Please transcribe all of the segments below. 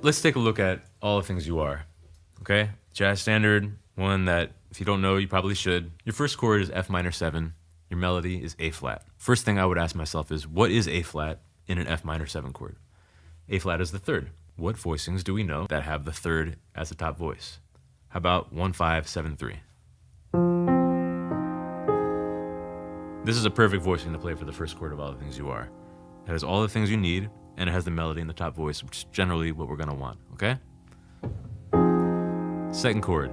let's take a look at All the Things You Are, okay? Jazz standard, one that if you don't know, you probably should. Your first chord is F minor 7. Your melody is A flat. First thing I would ask myself is, what is A flat in an F minor 7 chord? A flat is the third. What voicings do we know that have the third as the top voice? How about 1, 5, 7, 3? This is a perfect voicing to play for the first chord of All the Things You Are. It has all the things you need, and it has the melody in the top voice, which is generally what we're gonna want, okay? Second chord,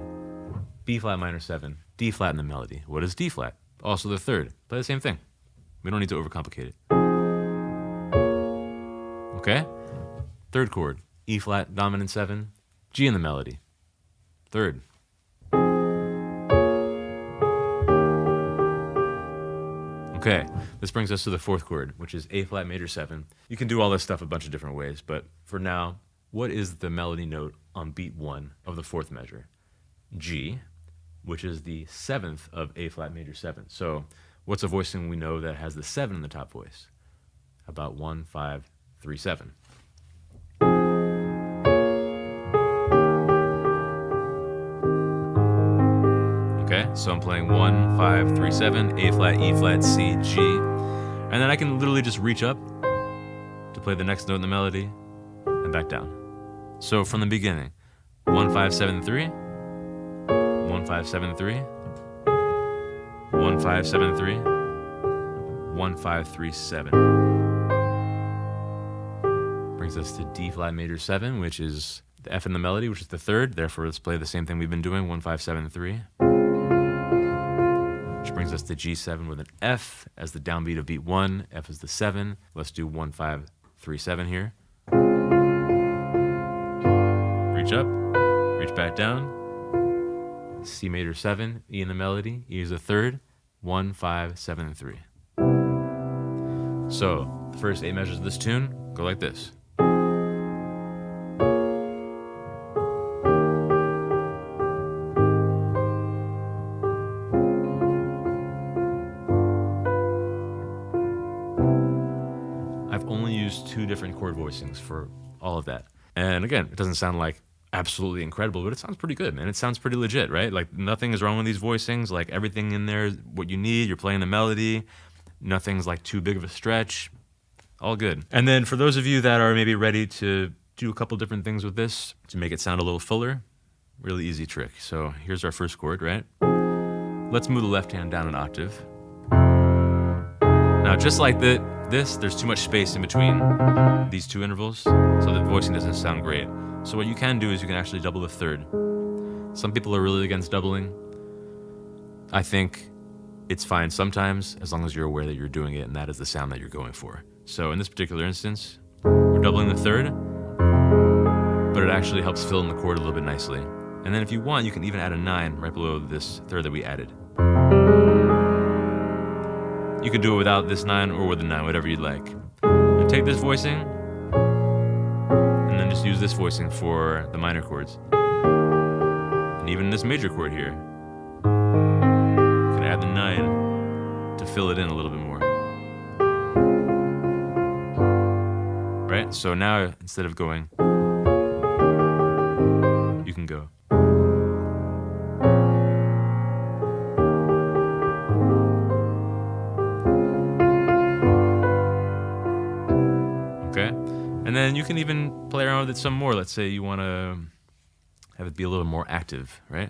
B flat minor 7, D flat in the melody. What is D flat? Also the third. Play the same thing. We don't need to overcomplicate it. Okay? Third chord, E flat dominant 7, G in the melody. Third. Okay, this brings us to the fourth chord, which is A flat major 7. You can do all this stuff a bunch of different ways, but for now, what is the melody note on beat 1 of the fourth measure? G, which is the 7th of A flat major 7. So what's a voicing we know that has the 7 in the top voice? How about 1, 5, 3, 7? Okay, so I'm playing 1, 5, 3, 7, A flat, E flat, C, G. And then I can literally just reach up to play the next note in the melody and back down. So from the beginning, 1, 5, 7, 3, 1, 5, 7, 3, 1, 5, 7, 3, 1, 5, 3, 7. Brings us to D flat major 7, which is the F in the melody, which is the third. Therefore, let's play the same thing we've been doing, 1, 5, 7, 3. Which brings us to G7 with an F as the downbeat of beat 1. F is the 7. Let's do 1, 5, 3, 7 here. Reach up, reach back down. C major 7, E in the melody. E is the third. 1, 5, 7, 3. So the first 8 measures of this tune go like this. I've only used 2 different chord voicings for all of that. And again, it doesn't sound like absolutely incredible, but it sounds pretty good, man. It sounds pretty legit, right? Like nothing is wrong with these voicings. Like everything in there is what you need. You're playing the melody. Nothing's like too big of a stretch. All good. And then for those of you that are maybe ready to do a couple different things with this to make it sound a little fuller, really easy trick. So here's our first chord, right? Let's move the left hand down an octave. Now, just like this, there's too much space in between these 2 intervals, so the voicing doesn't sound great. So what you can do is you can actually double the third. Some people are really against doubling. I think it's fine sometimes, as long as you're aware that you're doing it and that is the sound that you're going for. So in this particular instance, we're doubling the third, but it actually helps fill in the chord a little bit nicely. And then if you want, you can even add a 9 right below this third that we added. You can do it without this 9 or with a 9, whatever you'd like. And take this voicing, and then just use this voicing for the minor chords. And even this major chord here, you can add the 9 to fill it in a little bit more. Right? So now, instead of going, you can go. Okay? And then you can even play around with it some more. Let's say you want to have it be a little more active, right?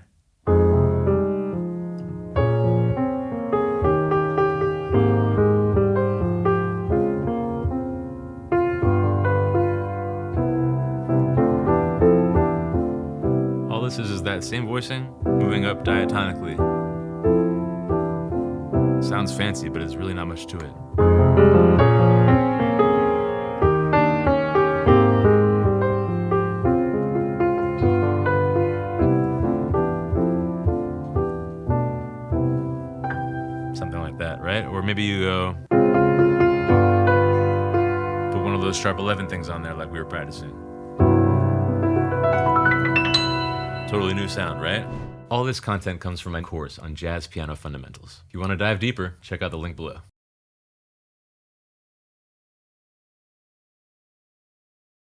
All this is that same voicing moving up diatonically. Sounds fancy, but it's really not much to it. Right? Or maybe you go put one of those sharp 11 things on there like we were practicing. Totally new sound, right? All this content comes from my course on jazz piano fundamentals. If you want to dive deeper, check out the link below.